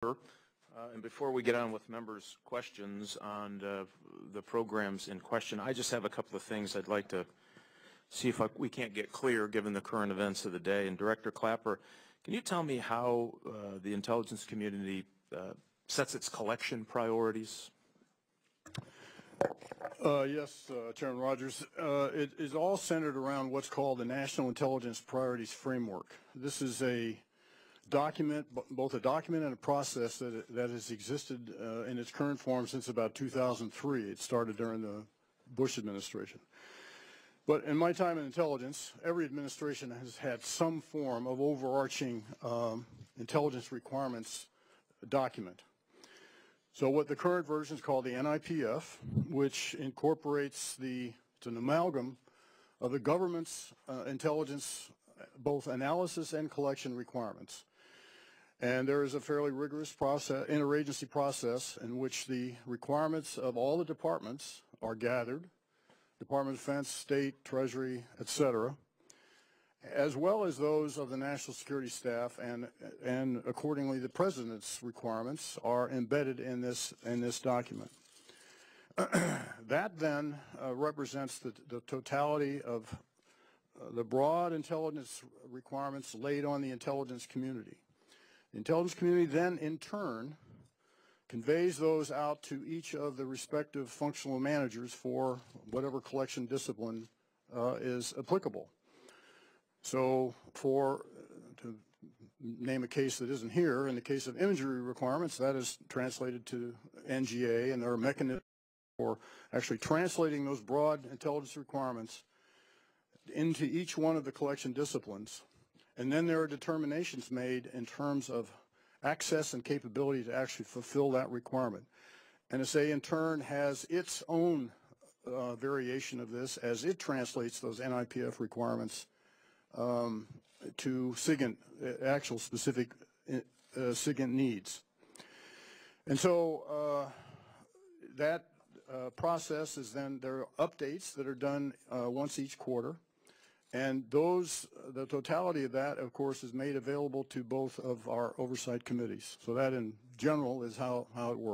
And before we get on with members' questions on the programs in question, I just have a couple of things I'd like to see if we can't get clear given the current events of the day. And Director Clapper, can you tell me how the intelligence community sets its collection priorities? Yes, Chairman Rogers. It is all centered around what's called the National Intelligence Priorities Framework. This is a document, both a document and a process that has existed in its current form since about 2003. It started during the Bush administration. But in my time in intelligence, every administration has had some form of overarching intelligence requirements document. So what the current version is called the NIPF, which incorporates it's an amalgam of the government's intelligence, both analysis and collection requirements. And there is a fairly rigorous process, interagency process, in which the requirements of all the departments are gathered, Department of Defense, State, Treasury, etc., as well as those of the national security staff, and accordingly the President's requirements are embedded in this document. That then represents the totality of the broad intelligence requirements laid on the intelligence community. The intelligence community then, in turn, conveys those out to each of the respective functional managers for whatever collection discipline is applicable. So to name a case that isn't here, in the case of imagery requirements, that is translated to NGA, and there are mechanisms for actually translating those broad intelligence requirements into each one of the collection disciplines. And then there are determinations made in terms of access and capability to actually fulfill that requirement. NSA in turn has its own variation of this as it translates those NIPF requirements to SIGINT, actual specific SIGINT needs. And so that process is then, there are updates that are done once each quarter. And the totality of that, of course, is made available to both of our oversight committees. So that in general is how it works.